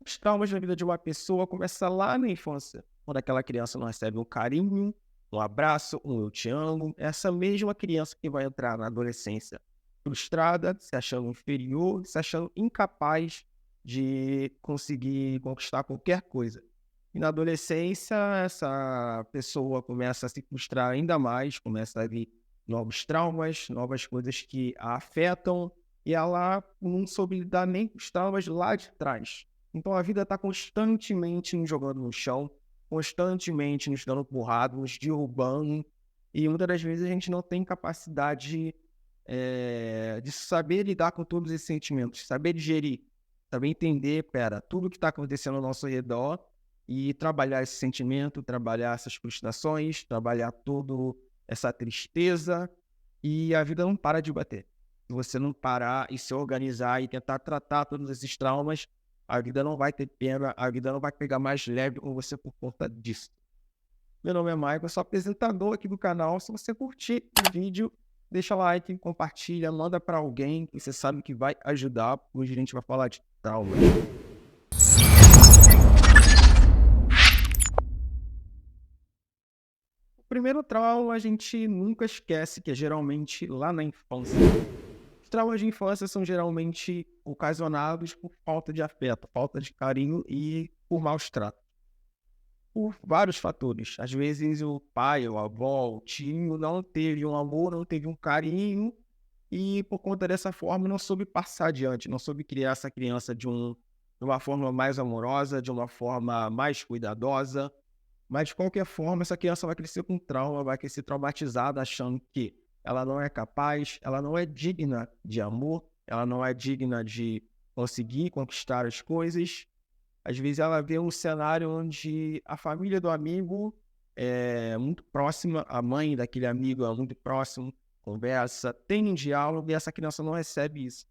Os traumas na vida de uma pessoa começam lá na infância, quando aquela criança não recebe um carinho, um abraço, um eu te amo. Essa mesma criança que vai entrar na adolescência frustrada, se achando inferior, se achando incapaz de conseguir conquistar qualquer coisa. E na adolescência, essa pessoa começa a se frustrar ainda mais, começa a vir novos traumas, novas coisas que a afetam, e ela não soube lidar nem com os traumas lá de trás. Então a vida está constantemente nos jogando no chão, constantemente nos dando porrada, nos derrubando, e muitas das vezes a gente não tem capacidade de saber lidar com todos esses sentimentos, saber digerir, saber entender, pera, tudo que está acontecendo ao nosso redor e trabalhar esse sentimento, trabalhar essas frustrações, trabalhar toda essa tristeza, e a vida não para de bater. Se você não parar e se organizar e tentar tratar todos esses traumas, a vida não vai ter pena, a vida não vai pegar mais leve com você por conta disso. Meu nome é Michael, eu sou apresentador aqui do canal. Se você curtir o vídeo, deixa like, compartilha, manda para alguém que você sabe que vai ajudar. Hoje a gente vai falar de traumas. O primeiro trauma a gente nunca esquece, que é geralmente lá na infância. Os traumas de infância são geralmente ocasionados por falta de afeto, falta de carinho e por maus tratos. Por vários fatores. Às vezes o pai, o avó, o tio não teve um amor, não teve um carinho e por conta dessa forma não soube passar adiante, não soube criar essa criança de uma forma mais amorosa, de uma forma mais cuidadosa. Mas de qualquer forma, essa criança vai crescer com trauma, vai crescer traumatizada, achando que ela não é capaz, ela não é digna de amor, ela não é digna de conseguir conquistar as coisas. Às vezes ela vê um cenário onde a família do amigo é muito próxima, a mãe daquele amigo é muito próximo, conversa, tem um diálogo e essa criança não recebe isso.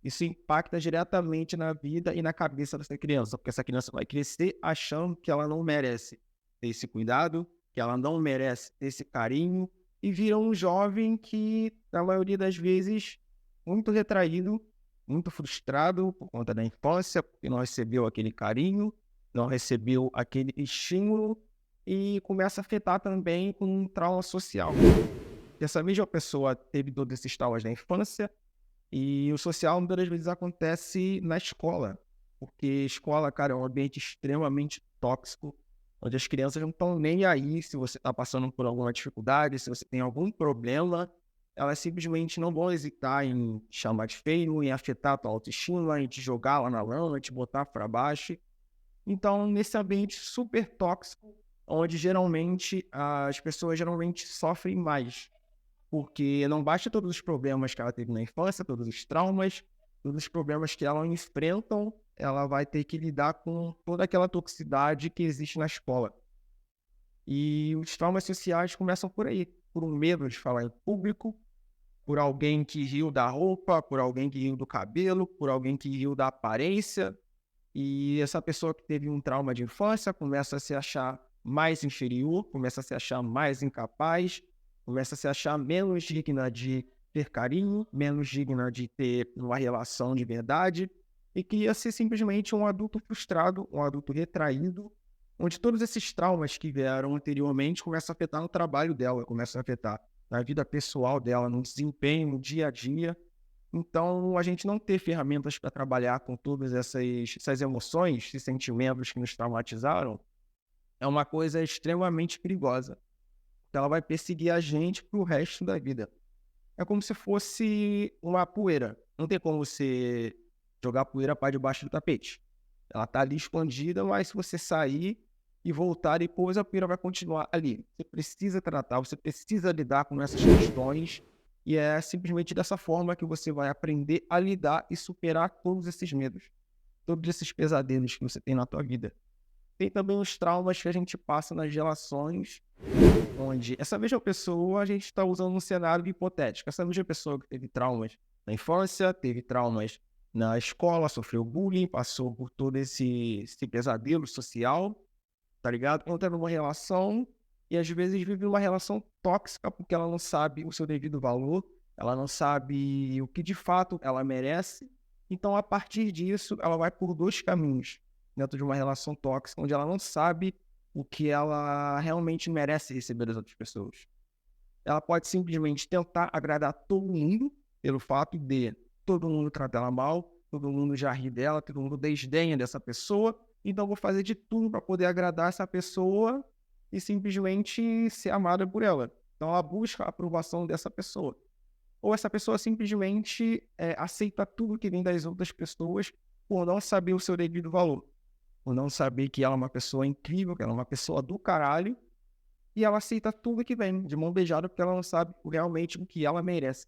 Isso impacta diretamente na vida e na cabeça dessa criança, porque essa criança vai crescer achando que ela não merece ter esse cuidado, que ela não merece ter esse carinho, e vira um jovem que, na maioria das vezes, muito retraído, muito frustrado por conta da infância, porque não recebeu aquele carinho, não recebeu aquele estímulo, e começa a afetar também com um trauma social. Essa mesma pessoa teve todos esses traumas na infância, e o social muitas das vezes acontece na escola, porque escola, cara, é um ambiente extremamente tóxico, onde as crianças não estão nem aí se você está passando por alguma dificuldade, se você tem algum problema, elas simplesmente não vão hesitar em te chamar de feio, em afetar a tua autoestima, em te jogar lá na lama, em te botar para baixo. Então, nesse ambiente super tóxico, onde geralmente as pessoas geralmente sofrem mais, porque não basta todos os problemas que ela teve na infância, todos os traumas, todos os problemas que ela enfrentam, ela vai ter que lidar com toda aquela toxicidade que existe na escola. E os traumas sociais começam por aí, por um medo de falar em público, por alguém que riu da roupa, por alguém que riu do cabelo, por alguém que riu da aparência. E essa pessoa que teve um trauma de infância começa a se achar mais inferior, começa a se achar mais incapaz, começa a se achar menos digna de ter carinho, menos digna de ter uma relação de verdade, e cria-se simplesmente um adulto frustrado, um adulto retraído, onde todos esses traumas que vieram anteriormente começam a afetar no trabalho dela, começam a afetar na vida pessoal dela, no desempenho, no dia a dia. Então, a gente não ter ferramentas para trabalhar com todas essas emoções, esses sentimentos que nos traumatizaram, é uma coisa extremamente perigosa. Então, ela vai perseguir a gente para o resto da vida. É como se fosse uma poeira. Não tem como você jogar poeira para debaixo do tapete. Ela está ali escondida, mas se você sair e voltar depois, a poeira vai continuar ali. Você precisa tratar, você precisa lidar com essas questões, e é simplesmente dessa forma que você vai aprender a lidar e superar todos esses medos, todos esses pesadelos que você tem na tua vida. Tem também os traumas que a gente passa nas relações, onde essa mesma pessoa, a gente está usando um cenário hipotético. Essa mesma pessoa que teve traumas na infância, teve traumas na escola, sofreu bullying, passou por todo esse pesadelo social, tá ligado? Entra numa relação e às vezes vive uma relação tóxica porque ela não sabe o seu devido valor, ela não sabe o que de fato ela merece. Então, a partir disso, ela vai por dois caminhos. dentro de uma relação tóxica, onde ela não sabe o que ela realmente merece receber das outras pessoas. Ela pode simplesmente tentar agradar todo mundo, pelo fato de todo mundo tratar ela mal, todo mundo já ri dela, todo mundo desdenha dessa pessoa, então vou fazer de tudo para poder agradar essa pessoa e simplesmente ser amada por ela. Então ela busca a aprovação dessa pessoa. Ou essa pessoa simplesmente aceita tudo que vem das outras pessoas por não saber o seu devido valor, por não saber que ela é uma pessoa incrível, que ela é uma pessoa do caralho, e ela aceita tudo que vem de mão beijada porque ela não sabe realmente o que ela merece.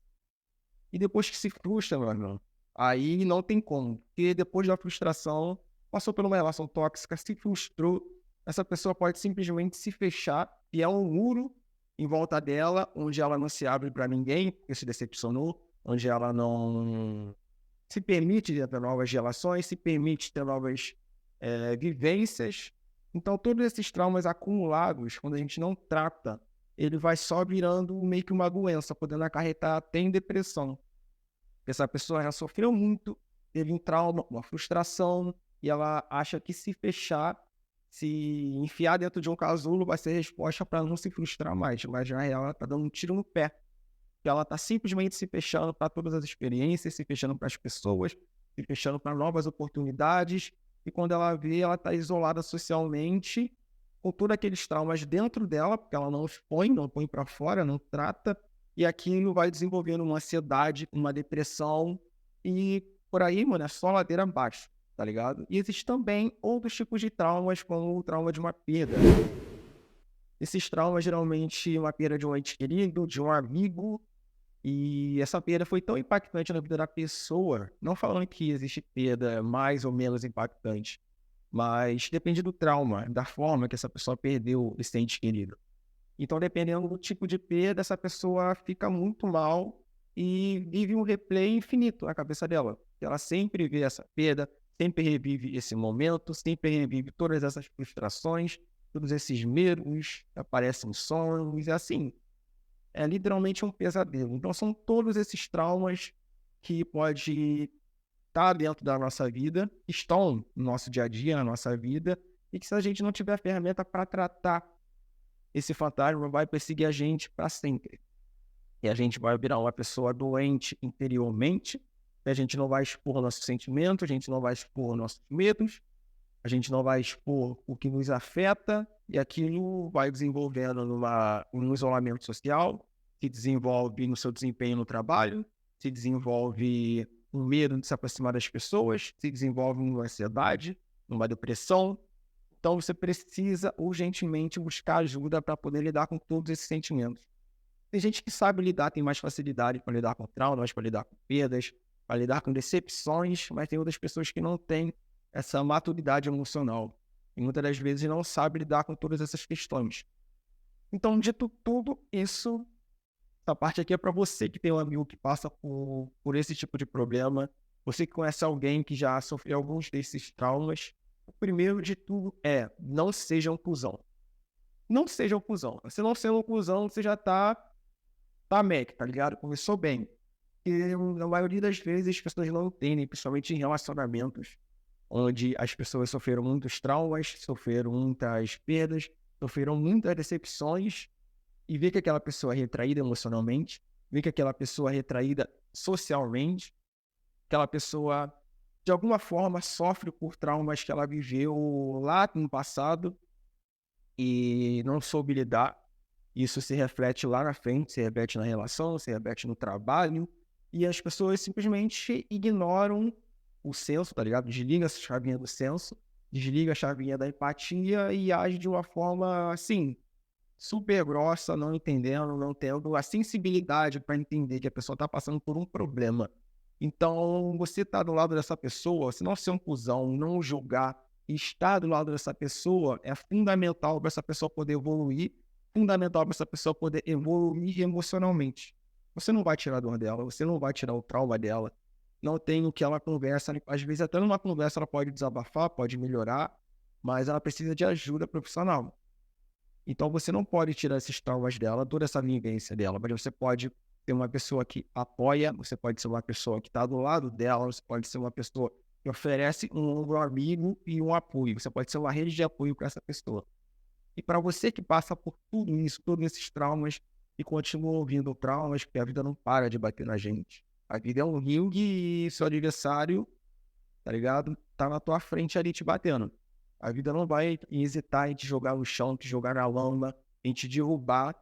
E depois que se frustra, meu irmão, aí não tem como. Porque depois da frustração, passou por uma relação tóxica, se frustrou, essa pessoa pode simplesmente se fechar e é um muro em volta dela, onde ela não se abre para ninguém, porque se decepcionou, onde ela não se permite ter novas relações, se permite ter novas vivências. Então, todos esses traumas acumulados, quando a gente não trata, ele vai só virando meio que uma doença, podendo acarretar até em depressão. Essa pessoa já sofreu muito, teve um trauma, uma frustração, e ela acha que se fechar, se enfiar dentro de um casulo, vai ser resposta para não se frustrar mais. Mas já ela está dando um tiro no pé. Porque ela está simplesmente se fechando para todas as experiências, se fechando para as pessoas, se fechando para novas oportunidades. E quando ela vê, ela está isolada socialmente, com todos aqueles traumas dentro dela, porque ela não expõe, não põe para fora, não trata. E aquilo vai desenvolvendo uma ansiedade, uma depressão. E por aí, mano, é só ladeira abaixo, tá ligado? E existem também outros tipos de traumas, como o trauma de uma perda. Esses traumas, geralmente, uma perda de um ente querido, de um amigo. E essa perda foi tão impactante na vida da pessoa, não falando que existe perda mais ou menos impactante, mas depende do trauma, da forma que essa pessoa perdeu esse ente querido. Então, dependendo do tipo de perda, essa pessoa fica muito mal e vive um replay infinito na cabeça dela. Ela sempre vê essa perda, sempre revive esse momento, sempre revive todas essas frustrações, todos esses medos, aparecem sonhos, e assim, é literalmente um pesadelo. Então, são todos esses traumas que pode estar dentro da nossa vida, estão no nosso dia a dia, na nossa vida, e que se a gente não tiver ferramenta para tratar, esse fantasma vai perseguir a gente para sempre. E a gente vai virar uma pessoa doente interiormente, a gente não vai expor nossos sentimentos, a gente não vai expor nossos medos, a gente não vai expor o que nos afeta, e aquilo vai desenvolvendo um isolamento social, se desenvolve no seu desempenho no trabalho, se desenvolve um medo de se aproximar das pessoas, se desenvolve uma ansiedade, uma depressão. Então você precisa urgentemente buscar ajuda para poder lidar com todos esses sentimentos. Tem gente que sabe lidar, tem mais facilidade para lidar com traumas, para lidar com perdas, para lidar com decepções, mas tem outras pessoas que não têm essa maturidade emocional e muitas das vezes não sabe lidar com todas essas questões. Então, dito tudo isso, essa parte aqui é para você que tem um amigo que passa por esse tipo de problema, você que conhece alguém que já sofreu alguns desses traumas. O primeiro de tudo é: não seja um cuzão. Não seja um cuzão. Se não ser um cuzão, você já tá mec, tá ligado? Começou bem. E na maioria das vezes as pessoas não entendem, principalmente em relacionamentos, onde as pessoas sofreram muitos traumas, sofreram muitas perdas, sofreram muitas decepções, e ver que aquela pessoa é retraída emocionalmente, ver que aquela pessoa é retraída socialmente, aquela pessoa, de alguma forma, sofre por traumas que ela viveu lá no passado e não soube lidar. Isso se reflete lá na frente, se reflete na relação, se reflete no trabalho, e as pessoas simplesmente ignoram o senso, tá ligado? Desliga essa chavinha do senso, desliga a chavinha da empatia e age de uma forma, assim, super grossa, não entendendo, não tendo a sensibilidade para entender que a pessoa está passando por um problema. Então, você tá do lado dessa pessoa, se não ser um cuzão, não julgar, e estar do lado dessa pessoa é fundamental para essa pessoa poder evoluir, fundamental para essa pessoa poder evoluir emocionalmente. Você não vai tirar a dor dela, você não vai tirar o trauma dela, não tem o que ela conversa, às vezes até numa conversa ela pode desabafar, pode melhorar, mas ela precisa de ajuda profissional. Então você não pode tirar esses traumas dela, toda essa vivência dela, mas você pode ser uma pessoa que apoia, você pode ser uma pessoa que está do lado dela, você pode ser uma pessoa que oferece um ombro amigo e um apoio. Você pode ser uma rede de apoio para essa pessoa. E para você que passa por tudo isso, todos esses traumas, e continua ouvindo traumas, porque a vida não para de bater na gente. A vida é um ringue e seu adversário, tá ligado? Tá na tua frente ali te batendo. A vida não vai hesitar em te jogar no chão, te jogar na lama, em te derrubar.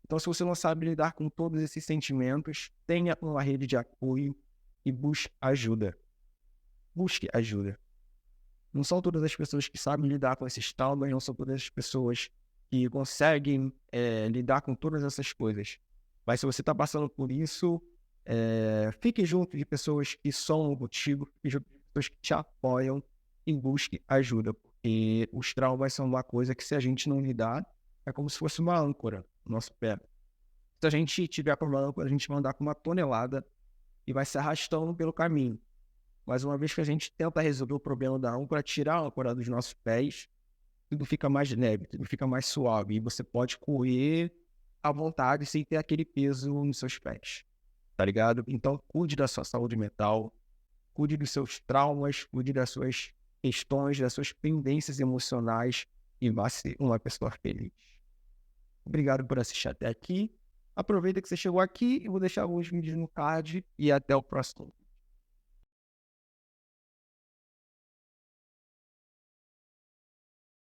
Então, se você não sabe lidar com todos esses sentimentos, tenha uma rede de apoio e busque ajuda. Busque ajuda. Não são todas as pessoas que sabem lidar com esses traumas, não são todas as pessoas que conseguem lidar com todas essas coisas. Mas se você está passando por isso, fique junto de pessoas que somam contigo, fique junto de pessoas que te apoiam e busque ajuda. Porque os traumas são uma coisa que, se a gente não lidar, é como se fosse uma âncora no nosso pé. Se a gente tiver com uma âncora, a gente vai andar com uma tonelada e vai se arrastando pelo caminho. Mas uma vez que a gente tenta resolver o problema da âncora, tirar a âncora dos nossos pés, tudo fica mais leve, tudo fica mais suave. E você pode correr à vontade sem ter aquele peso nos seus pés, tá ligado? Então, cuide da sua saúde mental, cuide dos seus traumas, cuide das suas questões, das suas pendências emocionais e vá ser uma pessoa feliz. Obrigado por assistir até aqui. Aproveita que você chegou aqui e vou deixar alguns vídeos no card e até o próximo.